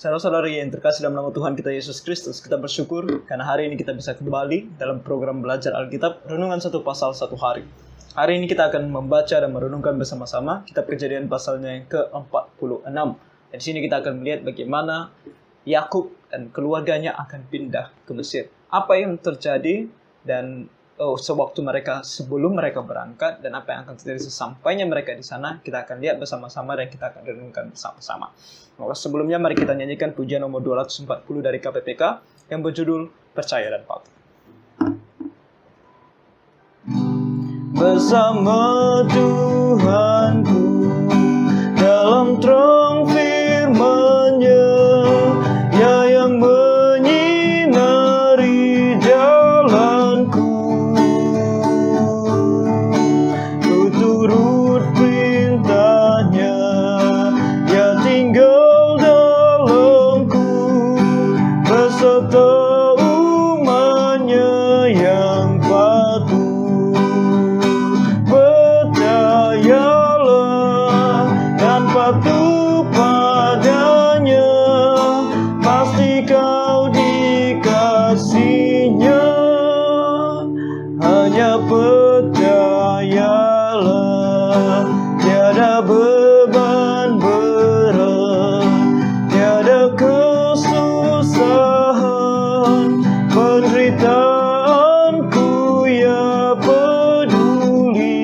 Saudara-saudari yang terkasih dalam nama Tuhan kita Yesus Kristus, kita bersyukur karena hari ini kita bisa kembali dalam program belajar Alkitab, renungan satu pasal satu hari. Hari ini kita akan membaca dan merenungkan bersama-sama kitab Kejadian pasalnya yang ke-46. Dan di sini kita akan melihat bagaimana Yakub dan keluarganya akan pindah ke Mesir. Apa yang terjadi dan sewaktu sebelum mereka berangkat dan apa yang akan terjadi sesampainya mereka di sana, kita akan lihat bersama-sama dan kita akan renungkan bersama-sama. Maka sebelumnya mari kita nyanyikan pujian nomor 240 dari KPPK yang berjudul Percaya dan Patuh. Bersama Tuhanku dalam terang firman-Nya, Ya yang menyinari jalanku. Ku turut perintah-Nya, Ya tinggal dalamku, beserta umat-Nya yang patuh. Percayalah dan patuh padanya, pasti kau dikasih-Nya. Hanya percayalah, tiada beban berat, tiada kesusahan, penderitaanku Ya peduli.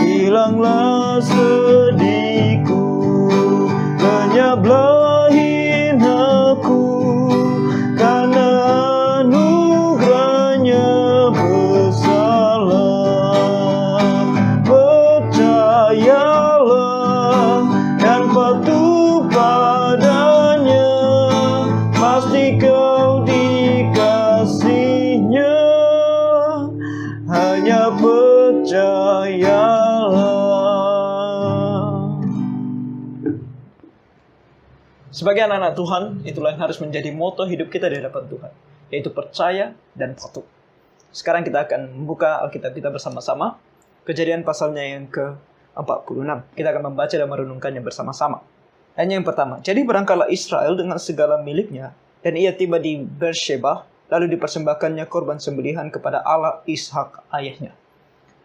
Hilanglah sedihku, lenyaplah hinaku, karena anugerah-Nya besarlah. Percayalah dan patuh padanya, pasti kau dikasih-Nya. Hanya percayalah. Sebagai anak-anak Tuhan, itulah yang harus menjadi moto hidup kita di hadapan Tuhan, yaitu percaya dan patuh. Sekarang kita akan membuka Alkitab kita bersama-sama, Kejadian pasalnya yang ke-46. Kita akan membaca dan merenungkannya bersama-sama. Dan yang pertama, jadi berangkatlah Israel dengan segala miliknya, dan ia tiba di Beersheba, lalu dipersembahkannya korban sembelihan kepada Allah Ishak ayahnya.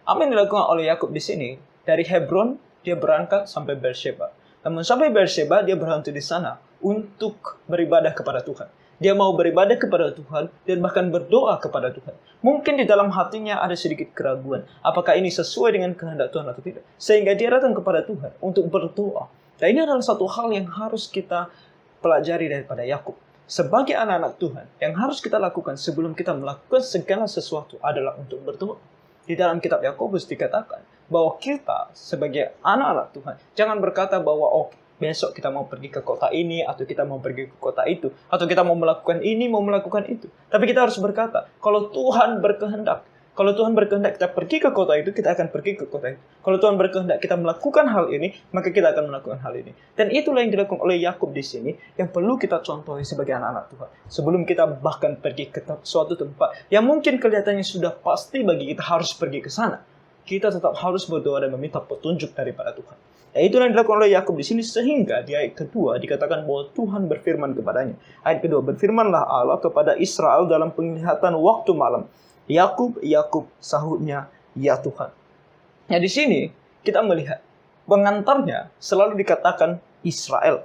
Apa yang dilakukan oleh Yakub di sini? Dari Hebron dia berangkat sampai Beersheba. Namun sampai Beersheba dia berhenti di sana untuk beribadah kepada Tuhan. Dia mau beribadah kepada Tuhan dan bahkan berdoa kepada Tuhan. Mungkin di dalam hatinya ada sedikit keraguan, apakah ini sesuai dengan kehendak Tuhan atau tidak. Sehingga dia datang kepada Tuhan untuk berdoa. Dan ini adalah satu hal yang harus kita pelajari daripada Yakub. Sebagai anak-anak Tuhan, yang harus kita lakukan sebelum kita melakukan segala sesuatu adalah untuk berdoa. Di dalam kitab Yakobus dikatakan bahwa kita sebagai anak-anak Tuhan jangan berkata bahwa besok kita mau pergi ke kota ini, atau kita mau pergi ke kota itu, atau kita mau melakukan ini, mau melakukan itu. Tapi kita harus berkata, kalau Tuhan berkehendak kita pergi ke kota itu, kita akan pergi ke kota itu. Kalau Tuhan berkehendak kita melakukan hal ini, maka kita akan melakukan hal ini. Dan itulah yang dilakukan oleh Yakub di sini, yang perlu kita contohi sebagai anak-anak Tuhan. Sebelum kita bahkan pergi ke suatu tempat yang mungkin kelihatannya sudah pasti bagi kita harus pergi ke sana, kita tetap harus berdoa dan meminta petunjuk daripada Tuhan. Dan itulah yang dilakukan oleh Yakub di sini, sehingga di ayat kedua dikatakan bahwa Tuhan berfirman kepadanya. Ayat kedua, berfirmanlah Allah kepada Israel dalam penglihatan waktu malam. Yakub, Yakub, sahutnya, ya Tuhan. Nah di sini kita melihat pengantarnya selalu dikatakan Israel.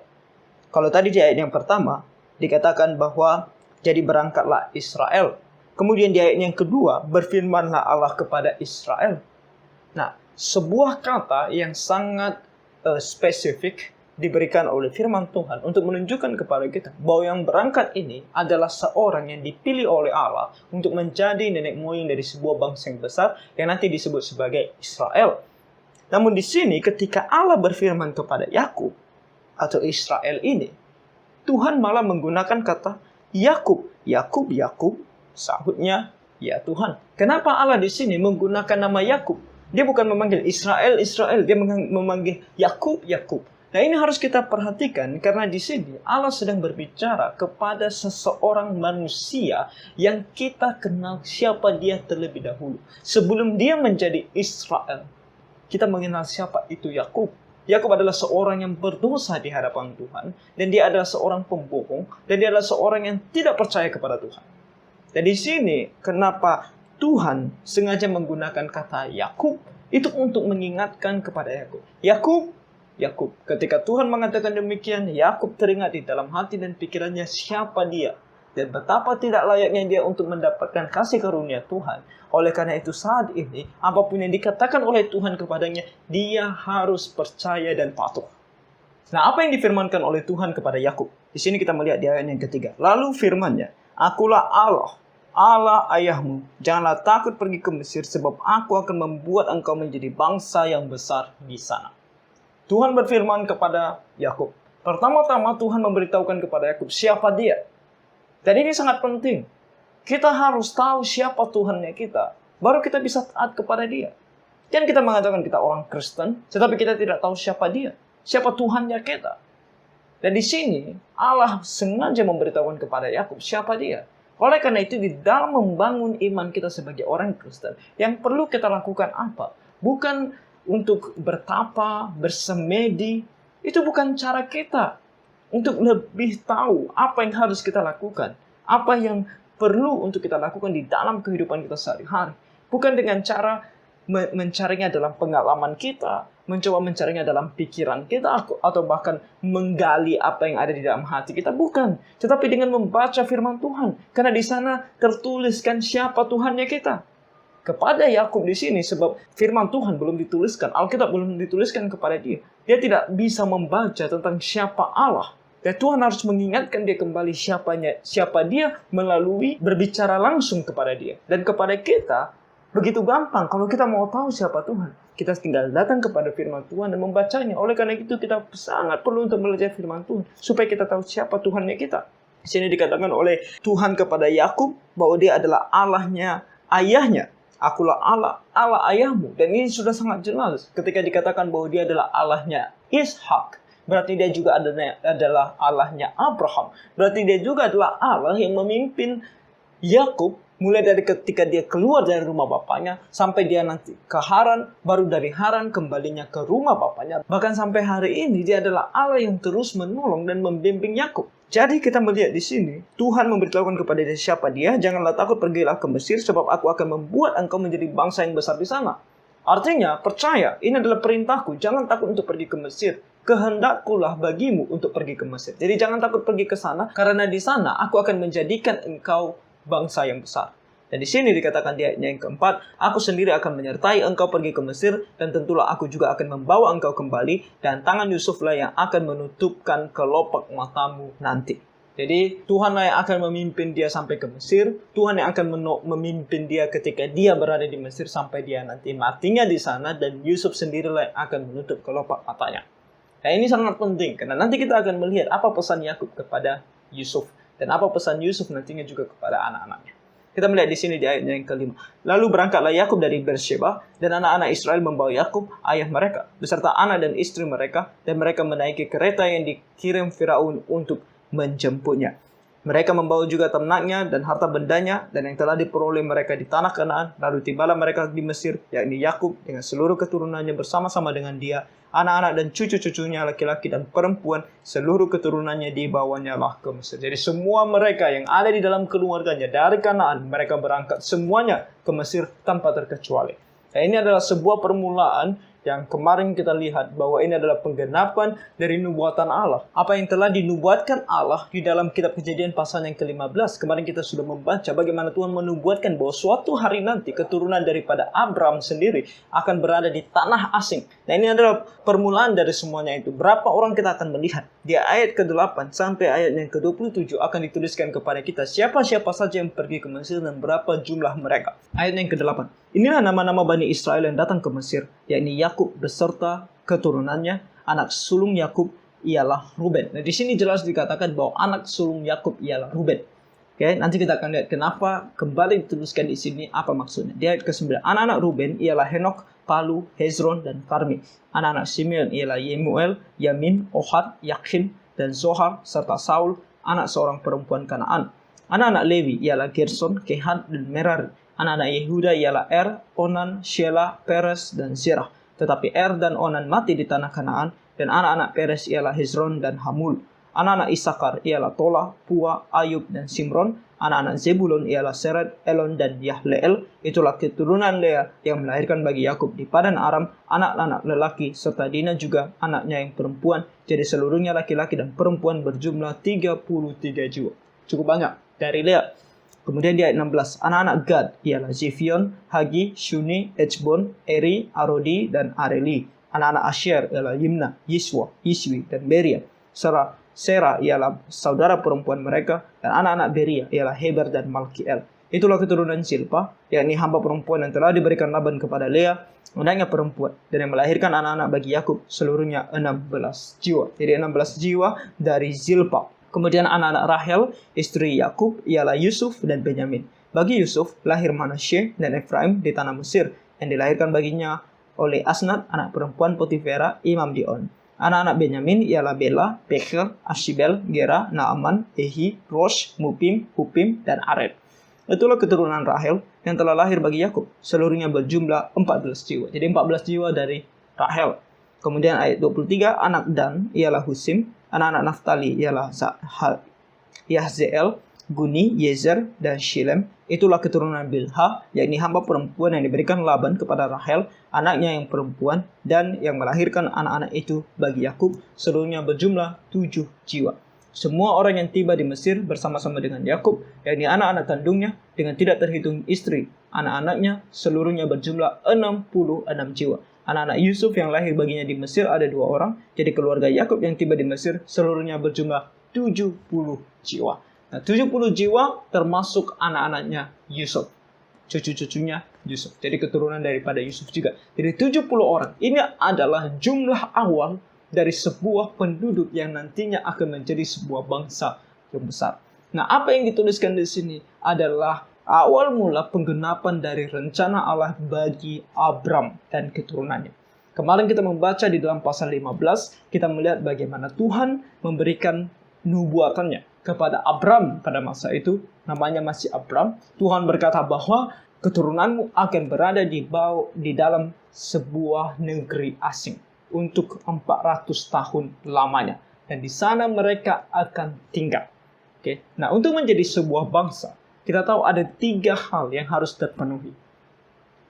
Kalau tadi di ayat yang pertama dikatakan bahwa jadi berangkatlah Israel. Kemudian di ayat yang kedua berfirmanlah Allah kepada Israel. Nah, sebuah kata yang sangat spesifik diberikan oleh firman Tuhan untuk menunjukkan kepada kita bahwa yang berangkat ini adalah seorang yang dipilih oleh Allah untuk menjadi nenek moyang dari sebuah bangsa yang besar yang nanti disebut sebagai Israel. Namun di sini ketika Allah berfirman kepada Yakub atau Israel ini, Tuhan malah menggunakan kata Yakub. Yakub, Yakub, sahutnya ya Tuhan. Kenapa Allah di sini menggunakan nama Yakub? Dia bukan memanggil Israel, Israel, dia memanggil Yakub, Yakub. Nah ini harus kita perhatikan karena di sini Allah sedang berbicara kepada seseorang manusia yang kita kenal siapa dia terlebih dahulu. Sebelum dia menjadi Israel, kita mengenal siapa itu Yakub. Yakub adalah seorang yang berdosa di hadapan Tuhan, dan dia adalah seorang pembohong, dan dia adalah seorang yang tidak percaya kepada Tuhan. Dan di sini kenapa Tuhan sengaja menggunakan kata Yakub itu untuk mengingatkan kepada Yakub. Yakub. Ketika Tuhan mengatakan demikian, Yakub teringat di dalam hati dan pikirannya siapa dia dan betapa tidak layaknya dia untuk mendapatkan kasih karunia Tuhan. Oleh karena itu saat ini, apapun yang dikatakan oleh Tuhan kepadanya, dia harus percaya dan patuh. Nah, apa yang difirmankan oleh Tuhan kepada Yakub? Di sini kita melihat di ayat yang ketiga. Lalu firman-Nya, "Akulah Allah ayahmu. Janganlah takut pergi ke Mesir, sebab aku akan membuat engkau menjadi bangsa yang besar di sana." Tuhan berfirman kepada Yakub. Pertama-tama Tuhan memberitahukan kepada Yakub siapa dia. Dan ini sangat penting. Kita harus tahu siapa Tuhannya kita, baru kita bisa taat kepada dia. Dan kita mengatakan kita orang Kristen, tetapi kita tidak tahu siapa dia, siapa Tuhannya kita. Dan di sini Allah sengaja memberitahukan kepada Yakub siapa dia. Oleh karena itu di dalam membangun iman kita sebagai orang Kristen, yang perlu kita lakukan apa? Bukan untuk bertapa, bersemedi, itu bukan cara kita. Untuk lebih tahu apa yang harus kita lakukan, apa yang perlu untuk kita lakukan di dalam kehidupan kita sehari-hari. Bukan dengan cara mencarinya dalam pengalaman kita, mencoba mencarinya dalam pikiran kita, atau bahkan menggali apa yang ada di dalam hati kita. Bukan, tetapi dengan membaca firman Tuhan. Karena di sana tertuliskan siapa Tuhannya kita. Kepada Yakub di sini, sebab firman Tuhan belum dituliskan, Alkitab belum dituliskan kepada dia. Dia tidak bisa membaca tentang siapa Allah. Dan Tuhan harus mengingatkan dia kembali siapa dia melalui berbicara langsung kepada dia. Dan kepada kita, begitu gampang kalau kita mau tahu siapa Tuhan. Kita tinggal datang kepada firman Tuhan dan membacanya. Oleh karena itu kita sangat perlu untuk belajar firman Tuhan, supaya kita tahu siapa Tuhannya kita. Di sini dikatakan oleh Tuhan kepada Yakub bahwa dia adalah Allahnya ayahnya. Akulah Allah ayahmu. Dan ini sudah sangat jelas ketika dikatakan bahwa dia adalah Allahnya Ishak. Berarti dia juga adalah Allahnya Abraham. Berarti dia juga adalah Allah yang memimpin Yakub mulai dari ketika dia keluar dari rumah bapaknya sampai dia nanti ke Haran, baru dari Haran kembalinya ke rumah bapaknya. Bahkan sampai hari ini dia adalah Allah yang terus menolong dan membimbing Yakub. Jadi kita melihat di sini Tuhan memberitahukan kepada dia siapa dia. Janganlah takut, pergilah ke Mesir, sebab aku akan membuat engkau menjadi bangsa yang besar di sana. Artinya percaya, ini adalah perintahku. Jangan takut untuk pergi ke Mesir. Kehendakkulah bagimu untuk pergi ke Mesir. Jadi jangan takut pergi ke sana, karena di sana aku akan menjadikan engkau bangsa yang besar. Dan di sini dikatakan di ayatnya yang keempat, aku sendiri akan menyertai engkau pergi ke Mesir, dan tentulah aku juga akan membawa engkau kembali, dan tangan Yusuflah yang akan menutupkan kelopak matamu nanti. Jadi Tuhanlah yang akan memimpin dia sampai ke Mesir. Tuhan yang akan memimpin dia ketika dia berada di Mesir sampai dia nanti matinya di sana, dan Yusuf sendirilah yang akan menutup kelopak matanya. Nah, ini sangat penting karena nanti kita akan melihat apa pesan Yakub kepada Yusuf dan apa pesan Yusuf nantinya juga kepada anak-anaknya. Kita melihat di sini di ayatnya yang kelima. Lalu berangkatlah Yakub dari Beersheba, dan anak-anak Israel membawa Yakub ayah mereka beserta anak dan istri mereka, dan mereka menaiki kereta yang dikirim Firaun untuk menjemputnya. Mereka membawa juga ternaknya dan harta bendanya dan yang telah diperoleh mereka di tanah Kanaan. Lalu tibalah mereka di Mesir, yakni Yakub dengan seluruh keturunannya bersama-sama dengan dia, anak-anak dan cucu-cucunya laki-laki dan perempuan, seluruh keturunannya dibawanya lah ke Mesir. Jadi semua mereka yang ada di dalam keluarganya dari Kanaan, mereka berangkat semuanya ke Mesir tanpa terkecuali. Nah, ini adalah sebuah permulaan yang kemarin kita lihat bahwa ini adalah penggenapan dari nubuatan Allah. Apa yang telah dinubuatkan Allah di dalam kitab Kejadian pasal yang ke-15. Kemarin kita sudah membaca bagaimana Tuhan menubuatkan bahwa suatu hari nanti keturunan daripada Abraham sendiri akan berada di tanah asing. Nah, ini adalah permulaan dari semuanya itu. Berapa orang kita akan melihat? Di ayat ke-8 sampai ayat yang ke-27 akan dituliskan kepada kita siapa-siapa saja yang pergi ke Mesir dan berapa jumlah mereka. Ayat yang ke-8. Inilah nama-nama Bani Israel yang datang ke Mesir, yakni Yakub beserta keturunannya. Anak sulung Yakub ialah Ruben. Nah, di sini jelas dikatakan bahwa anak sulung Yakub ialah Ruben. Oke, nanti kita akan lihat kenapa kembali dituliskan di sini apa maksudnya. Di ayat ke-9, anak-anak Ruben ialah Henok, Palu, Hezron, dan Karmi. Anak-anak Simeon ialah Yemuel, Yamin, Ohad, Yakin, dan Zohar, serta Saul, anak seorang perempuan Kanaan. Anak-anak Lewi ialah Gerson, Kehat, dan Merari. Anak-anak Yehuda ialah Er, Onan, Shelah, Peres, dan Zerah. Tetapi Er dan Onan mati di tanah Kanaan, dan anak-anak Peres ialah Hezron dan Hamul. Anak-anak Isakar ialah Tola, Pua, Ayub, dan Simron. Anak-anak Zebulun ialah Seret, Elon, dan Yahleel. Itulah keturunan Lea yang melahirkan bagi Yakub di Padan Aram anak-anak lelaki, serta Dina juga anaknya yang perempuan. Jadi seluruhnya laki-laki dan perempuan berjumlah 33 jiwa. Cukup banyak dari Lea. Kemudian di ayat 16, anak-anak Gad ialah Zifion, Hagi, Shuni, Ejbon, Eri, Arodi, dan Areli. Anak-anak Asher ialah Yimna, Yiswa, Yiswi, dan Beria. Sera ialah saudara perempuan mereka, dan anak-anak Beria ialah Heber dan Malkiel. Itulah keturunan Silpa, yakni hamba perempuan yang telah diberikan Laban kepada Lea, anaknya perempuan, dan yang melahirkan anak-anak bagi Yakub, seluruhnya 16 jiwa. Jadi 16 jiwa dari Zilpa. Kemudian anak-anak Rahel, istri Yakub, ialah Yusuf dan Benyamin. Bagi Yusuf, lahir Manasye dan Efraim di tanah Mesir, yang dilahirkan baginya oleh Asnat, anak perempuan Potifera, imam di On. Anak-anak Benyamin ialah Bela, Becher, Ashibel, Gera, Naaman, Ehi, Rosh, Mupim, Hupim, dan Ared. Itulah keturunan Rahel yang telah lahir bagi Yakub. Seluruhnya berjumlah 14 jiwa. Jadi 14 jiwa dari Rahel. Kemudian ayat 23, anak Dan ialah Husim. Anak-anak Naftali ialah Yahzeel, Guni, Yezer, dan Shilem. Itulah keturunan Bilha, yakni hamba perempuan yang diberikan Laban kepada Rahel, anaknya yang perempuan, dan yang melahirkan anak-anak itu bagi Yakub. Seluruhnya berjumlah 7 jiwa. Semua orang yang tiba di Mesir bersama-sama dengan Yakub, yakni anak-anak kandungnya, dengan tidak terhitung istri, anak-anaknya, seluruhnya berjumlah 66 jiwa. Anak-anak Yusuf yang lahir baginya di Mesir ada 2 orang. Jadi keluarga Yakub yang tiba di Mesir seluruhnya berjumlah 70 jiwa. Nah, 70 jiwa termasuk anak-anaknya Yusuf. Cucu-cucunya Yusuf. Jadi keturunan daripada Yusuf juga. Jadi 70 orang. Ini adalah jumlah awal dari sebuah penduduk yang nantinya akan menjadi sebuah bangsa yang besar. Nah, apa yang dituliskan di sini adalah awal mula penggenapan dari rencana Allah bagi Abram dan keturunannya. Kemarin kita membaca di dalam pasal 15, kita melihat bagaimana Tuhan memberikan nubuatannya kepada Abram pada masa itu. Namanya masih Abram. Tuhan berkata bahwa keturunanmu akan berada di dalam sebuah negeri asing untuk 400 tahun lamanya. Dan di sana mereka akan tinggal. Oke. Nah, untuk menjadi sebuah bangsa, kita tahu ada 3 hal yang harus terpenuhi.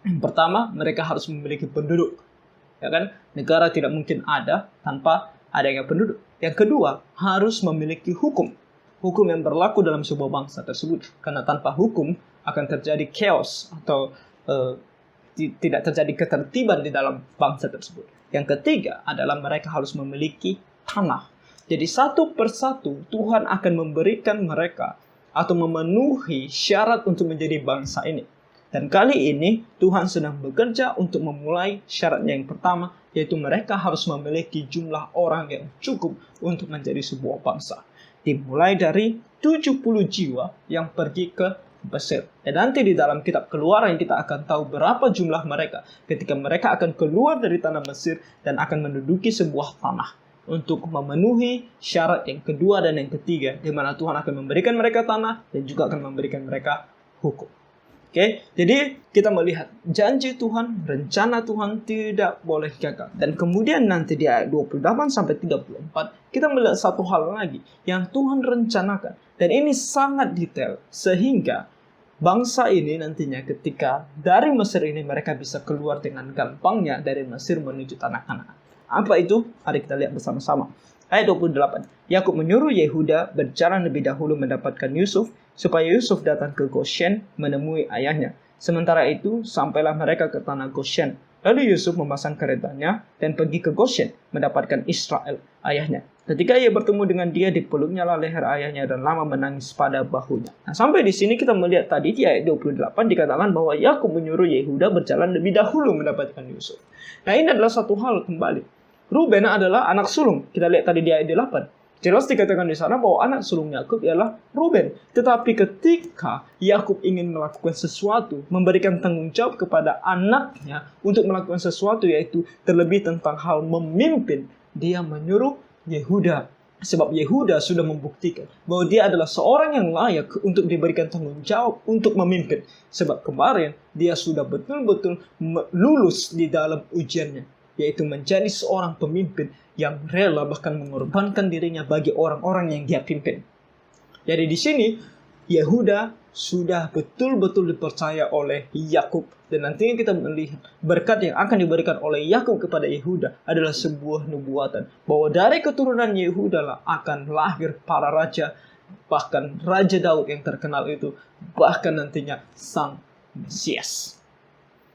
Yang pertama, mereka harus memiliki penduduk. Ya kan? Negara tidak mungkin ada tanpa adanya penduduk. Yang kedua, harus memiliki hukum. Hukum yang berlaku dalam sebuah bangsa tersebut. Karena tanpa hukum akan terjadi chaos atau tidak terjadi ketertiban di dalam bangsa tersebut. Yang ketiga adalah mereka harus memiliki tanah. Jadi satu persatu Tuhan akan memberikan mereka atau memenuhi syarat untuk menjadi bangsa ini. Dan kali ini Tuhan sedang bekerja untuk memulai syaratnya yang pertama, yaitu mereka harus memiliki jumlah orang yang cukup untuk menjadi sebuah bangsa. Dimulai dari 70 jiwa yang pergi ke Mesir. Dan nanti di dalam kitab Keluaran kita akan tahu berapa jumlah mereka ketika mereka akan keluar dari tanah Mesir dan akan menduduki sebuah tanah. Untuk memenuhi syarat yang kedua dan yang ketiga, di mana Tuhan akan memberikan mereka tanah dan juga akan memberikan mereka hukum. Oke, jadi kita melihat janji Tuhan, rencana Tuhan tidak boleh gagal. Dan kemudian nanti di ayat 28 sampai 34, kita melihat satu hal lagi yang Tuhan rencanakan. Dan ini sangat detail, sehingga bangsa ini nantinya ketika dari Mesir ini mereka bisa keluar dengan gampangnya dari Mesir menuju tanah Kanaan. Apa itu? Mari kita lihat bersama-sama. Ayat 28. Yakub menyuruh Yehuda berjalan lebih dahulu mendapatkan Yusuf, supaya Yusuf datang ke Goshen menemui ayahnya. Sementara itu, sampailah mereka ke tanah Goshen. Lalu Yusuf memasang keretanya dan pergi ke Goshen mendapatkan Israel, ayahnya. Ketika ia bertemu dengan dia, dipeluknya lah leher ayahnya dan lama menangis pada bahunya. Nah, sampai di sini kita melihat tadi di ayat 28 dikatakan bahwa Yakub menyuruh Yehuda berjalan lebih dahulu mendapatkan Yusuf. Nah, ini adalah satu hal kembali. Ruben adalah anak sulung. Kita lihat tadi di ayat 8. Jelas dikatakan di sana bahwa anak sulung Yakub ialah Ruben. Tetapi ketika Yakub ingin melakukan sesuatu, memberikan tanggung jawab kepada anaknya untuk melakukan sesuatu, yaitu terlebih tentang hal memimpin, dia menyuruh Yehuda Sebab Yehuda sudah membuktikan bahwa dia adalah seorang yang layak untuk diberikan tanggung jawab untuk memimpin. Sebab kemarin dia sudah betul-betul lulus di dalam ujiannya, yaitu menjadi seorang pemimpin yang rela bahkan mengorbankan dirinya bagi orang-orang yang dia pimpin. Jadi di sini Yehuda sudah betul-betul dipercaya oleh Yakub, dan nantinya kita melihat berkat yang akan diberikan oleh Yakub kepada Yehuda adalah sebuah nubuatan bahwa dari keturunan Yehuda lah akan lahir para raja, bahkan Raja Daud yang terkenal itu, bahkan nantinya Sang Mesias.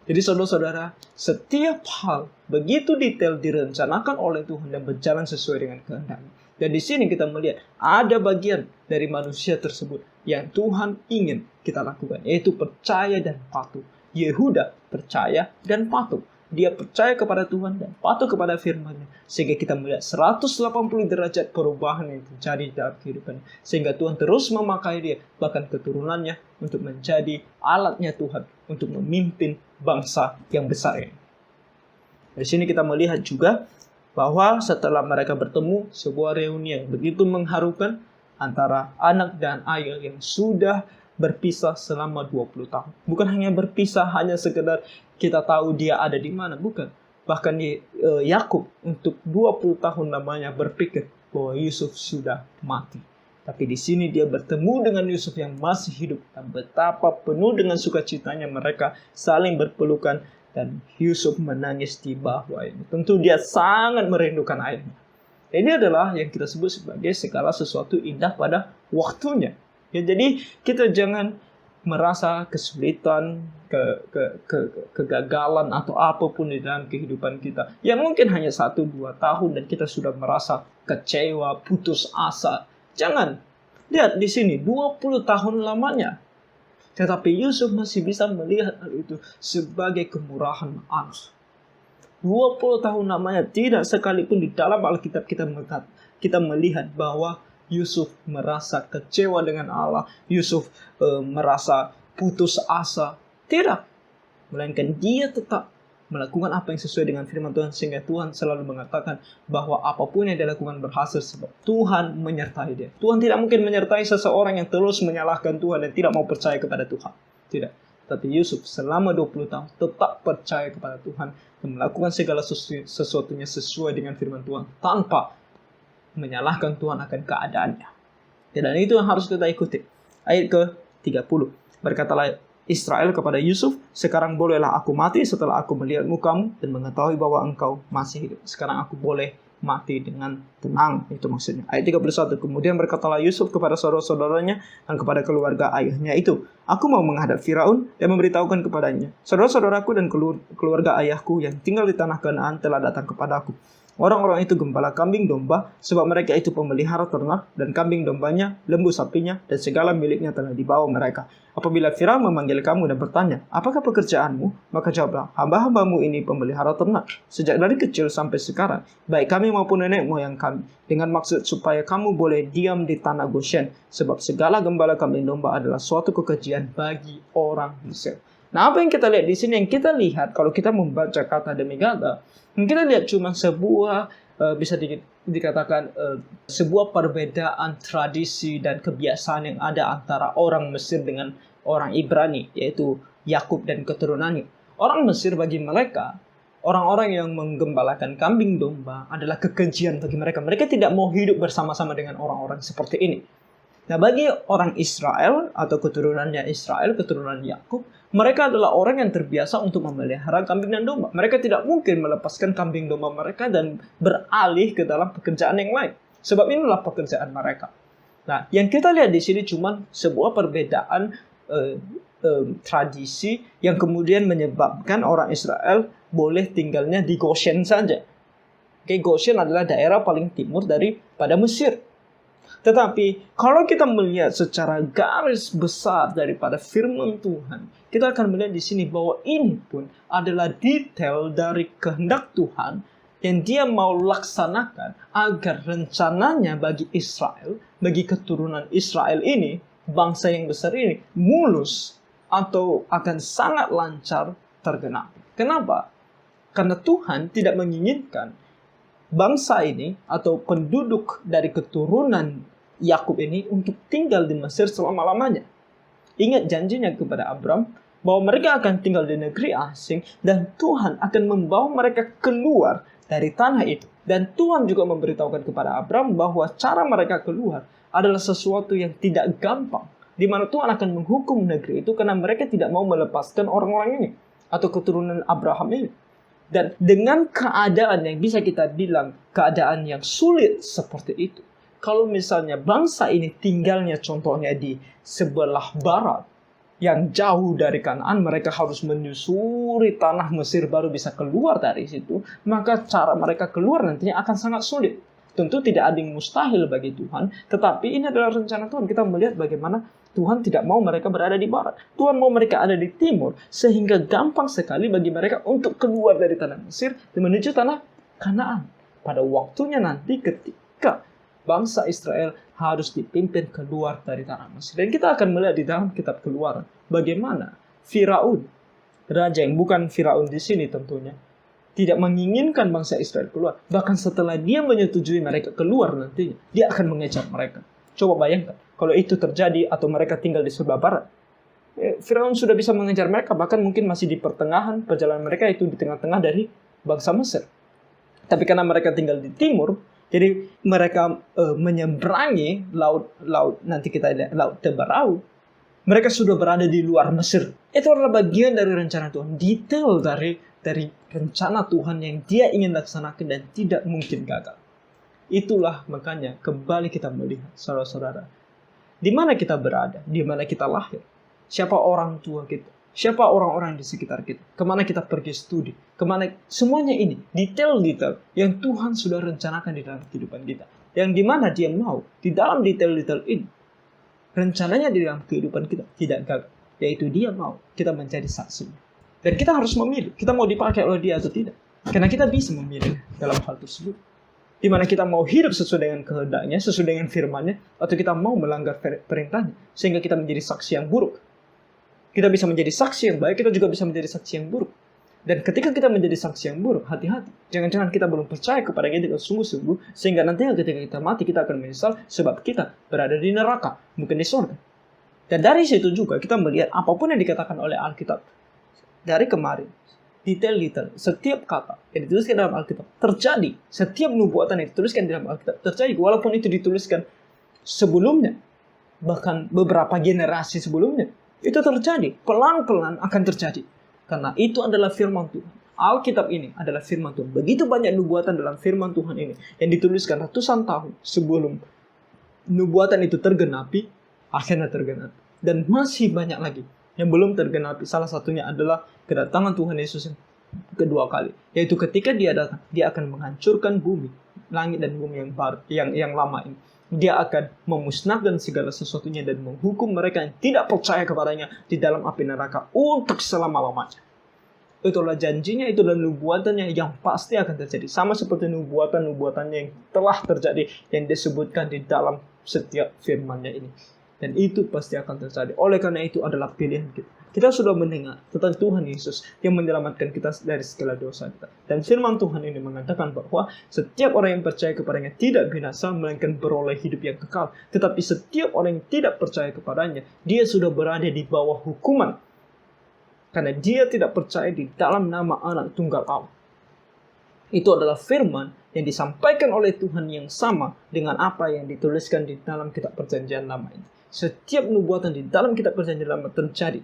Jadi saudara-saudara, setiap hal begitu detail direncanakan oleh Tuhan dan berjalan sesuai dengan kehendaknya. Dan di sini kita melihat ada bagian dari manusia tersebut yang Tuhan ingin kita lakukan, yaitu percaya dan patuh. Yehuda percaya dan patuh. Dia percaya kepada Tuhan dan patuh kepada firman-Nya, sehingga kita melihat 180 derajat perubahan yang terjadi dalam kehidupannya, sehingga Tuhan terus memakai dia, bahkan keturunannya, untuk menjadi alatnya Tuhan untuk memimpin bangsa yang besar ini. Di sini kita melihat juga bahwa setelah mereka bertemu, sebuah reuni yang begitu mengharukan antara anak dan ayah yang sudah berpisah selama 20 tahun. Bukan hanya berpisah, hanya sekedar kita tahu dia ada di mana, bukan. Bahkan Yakub untuk 20 tahun lamanya berpikir bahwa Yusuf sudah mati. Tapi di sini dia bertemu dengan Yusuf yang masih hidup, dan betapa penuh dengan sukacitanya mereka saling berpelukan, dan Yusuf menangis di bawah ini. Tentu dia sangat merindukan ayahnya. Ini adalah yang kita sebut sebagai segala sesuatu indah pada waktunya. Ya, jadi kita jangan merasa kesulitan, kegagalan atau apapun di dalam kehidupan kita yang mungkin hanya 1-2 tahun dan kita sudah merasa kecewa, putus asa. Jangan. Lihat di sini 20 tahun lamanya. Tetapi Yusuf masih bisa melihat hal itu sebagai kemurahan Allah. 20 tahun lamanya tidak sekalipun di dalam Alkitab kita melihat bahwa Yusuf merasa kecewa dengan Allah. Yusuf merasa putus asa. Tidak. Melainkan dia tetap melakukan apa yang sesuai dengan firman Tuhan, sehingga Tuhan selalu mengatakan bahwa apapun yang dilakukan berhasil sebab Tuhan menyertai dia. Tuhan tidak mungkin menyertai seseorang yang terus menyalahkan Tuhan dan tidak mau percaya kepada Tuhan. Tidak. Tapi Yusuf selama 20 tahun tetap percaya kepada Tuhan dan melakukan segala sesuatunya sesuai dengan firman Tuhan tanpa menyalahkan Tuhan akan keadaannya. Dan itu yang harus kita ikuti. Ayat ke-30. Berkatalah Israel kepada Yusuf, sekarang bolehlah aku mati setelah aku melihat mukamu dan mengetahui bahwa engkau masih hidup. Sekarang aku boleh mati dengan tenang. Itu maksudnya. Ayat 31. Kemudian berkatalah Yusuf kepada saudara-saudaranya dan kepada keluarga ayahnya itu, aku mau menghadap Firaun dan memberitahukan kepadanya, saudara-saudaraku dan keluarga ayahku yang tinggal di tanah Kanaan telah datang kepadaku. Orang-orang itu gembala kambing domba, sebab mereka itu pemelihara ternak, dan kambing dombanya, lembu sapinya, dan segala miliknya telah dibawa mereka. Apabila Firaun memanggil kamu dan bertanya, apakah pekerjaanmu? Maka jawablah, hamba-hambamu ini pemelihara ternak, sejak dari kecil sampai sekarang, baik kami maupun nenek moyang kami, dengan maksud supaya kamu boleh diam di tanah Goshen, sebab segala gembala kambing domba adalah suatu kekejian bagi orang Mesir. Nah, apa yang kita lihat di sini? Yang kita lihat kalau kita membaca kata demi kata, kita lihat cuma sebuah bisa dikatakan sebuah perbedaan tradisi dan kebiasaan yang ada antara orang Mesir dengan orang Ibrani, yaitu Yakub dan keturunannya. Orang Mesir bagi mereka, orang-orang yang menggembalakan kambing domba adalah kekejian bagi mereka. Mereka tidak mau hidup bersama-sama dengan orang-orang seperti ini. Nah, bagi orang Israel atau keturunannya Israel, keturunan Yakub, mereka adalah orang yang terbiasa untuk memelihara kambing dan domba. Mereka tidak mungkin melepaskan kambing domba mereka dan beralih ke dalam pekerjaan yang lain. Sebab inilah pekerjaan mereka. Nah, yang kita lihat di sini cuma sebuah perbedaan tradisi yang kemudian menyebabkan orang Israel boleh tinggalnya di Goshen saja. Goshen adalah daerah paling timur daripada Mesir. Tetapi kalau kita melihat secara garis besar daripada firman Tuhan, kita akan melihat di sini bahwa ini pun adalah detail dari kehendak Tuhan yang dia mau laksanakan agar rencananya bagi Israel, bagi keturunan Israel ini, bangsa yang besar ini, mulus atau akan sangat lancar tergenapi. Kenapa? Karena Tuhan tidak menginginkan bangsa ini atau penduduk dari keturunan Yakub ini untuk tinggal di Mesir selama-lamanya. Ingat janjinya kepada Abram bahwa mereka akan tinggal di negeri asing dan Tuhan akan membawa mereka keluar dari tanah itu. Dan Tuhan juga memberitahukan kepada Abram bahwa cara mereka keluar adalah sesuatu yang tidak gampang, di mana Tuhan akan menghukum negeri itu karena mereka tidak mau melepaskan orang-orang ini atau keturunan Abraham ini. Dan dengan keadaan yang bisa kita bilang keadaan yang sulit seperti itu, kalau misalnya bangsa ini tinggalnya contohnya di sebelah barat yang jauh dari Kanaan, mereka harus menyusuri tanah Mesir baru bisa keluar dari situ, maka cara mereka keluar nantinya akan sangat sulit. Tentu tidak ada yang mustahil bagi Tuhan, tetapi ini adalah rencana Tuhan. Kita melihat bagaimana Tuhan tidak mau mereka berada di barat. Tuhan mau mereka ada di timur, sehingga gampang sekali bagi mereka untuk keluar dari tanah Mesir dan menuju tanah Kanaan. Pada waktunya nanti ketika bangsa Israel harus dipimpin keluar dari tanah Mesir. Dan kita akan melihat di dalam kitab Keluaran bagaimana Firaun, raja yang bukan Firaun di sini tentunya, tidak menginginkan bangsa Israel keluar. Bahkan setelah dia menyetujui mereka keluar nantinya, dia akan mengejar mereka. Coba bayangkan, kalau itu terjadi atau mereka tinggal di sebelah barat, Firaun sudah bisa mengejar mereka, bahkan mungkin masih di pertengahan perjalanan mereka itu di tengah-tengah dari bangsa Mesir. Tapi karena mereka tinggal di timur, jadi mereka menyeberangi laut nanti kita lihat laut Teberau. Mereka sudah berada di luar Mesir. Itu adalah bagian dari rencana Tuhan, detail dari rencana Tuhan yang Dia ingin laksanakan dan tidak mungkin gagal. Itulah makanya kembali kita melihat saudara-saudara, di mana kita berada, di mana kita lahir, siapa orang tua kita, siapa orang-orang di sekitar kita, kemana kita pergi studi, kemana, semuanya ini detail-detail yang Tuhan sudah rencanakan di dalam kehidupan kita, yang dimana Dia mau di dalam detail-detail ini rencananya di dalam kehidupan kita tidak gagal, yaitu Dia mau kita menjadi saksi. Dan kita harus memilih, kita mau dipakai oleh Dia atau tidak. Karena kita bisa memilih dalam hal tersebut. Di mana kita mau hidup sesuai dengan kehendaknya, sesuai dengan firman-Nya, atau kita mau melanggar perintah-Nya, sehingga kita menjadi saksi yang buruk. Kita bisa menjadi saksi yang baik, kita juga bisa menjadi saksi yang buruk. Dan ketika kita menjadi saksi yang buruk, hati-hati. Jangan-jangan kita belum percaya kepada Dia dengan sungguh-sungguh, sehingga nantinya ketika kita mati, kita akan menyesal sebab kita berada di neraka, bukan di surga. Dan dari situ juga kita melihat apapun yang dikatakan oleh Alkitab dari kemarin, detail-detail, setiap kata yang dituliskan dalam Alkitab terjadi. Setiap nubuatan yang dituliskan dalam Alkitab terjadi, walaupun itu dituliskan sebelumnya, bahkan beberapa generasi sebelumnya, itu terjadi. Pelan-pelan akan terjadi. Karena itu adalah firman Tuhan. Alkitab ini adalah firman Tuhan. Begitu banyak nubuatan dalam firman Tuhan ini yang dituliskan ratusan tahun sebelum nubuatan itu tergenapi, akhirnya tergenapi. Dan masih banyak lagi yang belum tergenapi. Salah satunya adalah kedatangan Tuhan Yesus yang kedua kali. Yaitu ketika Dia datang, Dia akan menghancurkan bumi, langit dan bumi yang baru, yang lama ini. Dia akan memusnahkan segala sesuatunya dan menghukum mereka yang tidak percaya kepadanya di dalam api neraka untuk selama-lamanya. Itulah janjinya, itulah nubuatannya yang pasti akan terjadi. Sama seperti nubuatan-nubuatannya yang telah terjadi, yang disebutkan di dalam setiap firman-Nya ini. Dan itu pasti akan terjadi. Oleh karena itu adalah pilihan kita. Kita sudah mendengar tentang Tuhan Yesus yang menyelamatkan kita dari segala dosa kita. Dan firman Tuhan ini mengatakan bahwa setiap orang yang percaya kepadanya tidak binasa, melainkan beroleh hidup yang kekal. Tetapi setiap orang yang tidak percaya kepadanya, dia sudah berada di bawah hukuman. Karena dia tidak percaya di dalam nama Anak Tunggal Allah. Itu adalah firman yang disampaikan oleh Tuhan yang sama dengan apa yang dituliskan di dalam kitab perjanjian lama ini. Setiap nubuatan di dalam kitab perjanjian lama terjadi.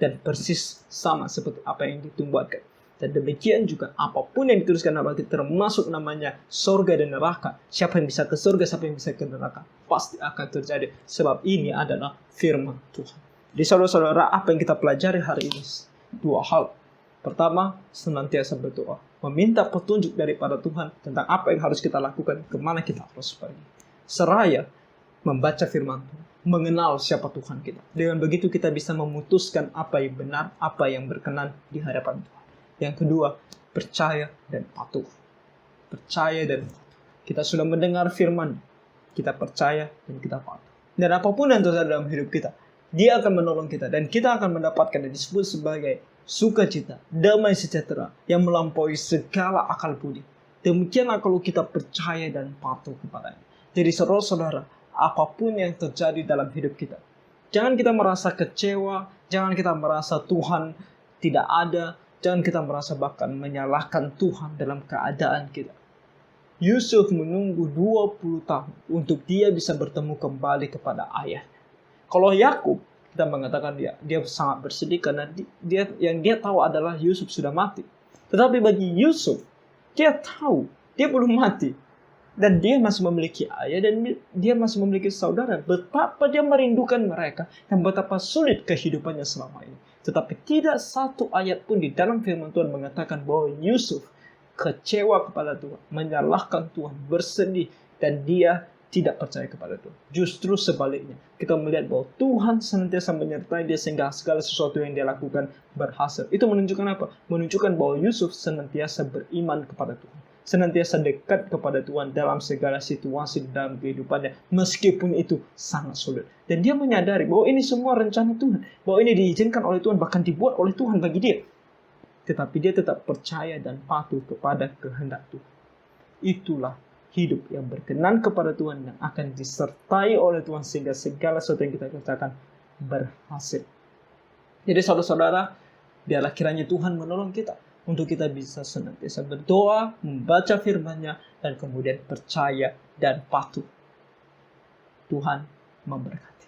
Dan persis sama seperti apa yang ditubuatkan. Dan demikian juga apapun yang dituliskan dalam Alkitab, termasuk namanya sorga dan neraka. Siapa yang bisa ke sorga, siapa yang bisa ke neraka, pasti akan terjadi. Sebab ini adalah firman Tuhan. Jadi saudara-saudara, apa yang kita pelajari hari ini? Dua hal. Pertama, senantiasa berdoa. Meminta petunjuk daripada Tuhan tentang apa yang harus kita lakukan, kemana kita harus pergi. Seraya membaca firman Tuhan. Mengenal siapa Tuhan kita. Dengan begitu kita bisa memutuskan apa yang benar, apa yang berkenan di hadapan Tuhan. Yang kedua, percaya dan patuh. Percaya dan patuh. Kita sudah mendengar firman, kita percaya dan kita patuh. Dan apapun yang terjadi dalam hidup kita, Dia akan menolong kita dan kita akan mendapatkan yang disebut sebagai sukacita, damai sejahtera yang melampaui segala akal budi. Demikianlah kalau kita percaya dan patuh kepadanya. Jadi saudara-saudara, apapun yang terjadi dalam hidup kita, jangan kita merasa kecewa, jangan kita merasa Tuhan tidak ada, jangan kita merasa bahkan menyalahkan Tuhan dalam keadaan kita. Yusuf menunggu 20 tahun untuk dia bisa bertemu kembali kepada ayah. Kalau Yakub, kita mengatakan dia sangat bersedih karena dia tahu adalah Yusuf sudah mati. Tetapi bagi Yusuf, dia tahu dia belum mati. Dan dia masih memiliki ayah dan dia masih memiliki saudara. Betapa dia merindukan mereka dan betapa sulit kehidupannya selama ini. Tetapi tidak satu ayat pun di dalam firman Tuhan mengatakan bahwa Yusuf kecewa kepada Tuhan, menyalahkan Tuhan, bersedih, dan dia tidak percaya kepada Tuhan. Justru sebaliknya, kita melihat bahwa Tuhan senantiasa menyertai dia sehingga segala sesuatu yang dia lakukan berhasil. Itu menunjukkan apa? Menunjukkan bahwa Yusuf senantiasa beriman kepada Tuhan, senantiasa dekat kepada Tuhan dalam segala situasi dalam kehidupannya, meskipun itu sangat sulit. Dan dia menyadari bahwa ini semua rencana Tuhan, bahwa ini diizinkan oleh Tuhan, bahkan dibuat oleh Tuhan bagi dia. Tetapi dia tetap percaya dan patuh kepada kehendak Tuhan. Itulah hidup yang berkenan kepada Tuhan dan akan disertai oleh Tuhan sehingga segala sesuatu yang kita kerjakan berhasil. Jadi saudara-saudara, biarlah kiranya Tuhan menolong kita untuk kita bisa senantiasa berdoa, membaca firman-Nya, dan kemudian percaya dan patuh. Tuhan memberkati.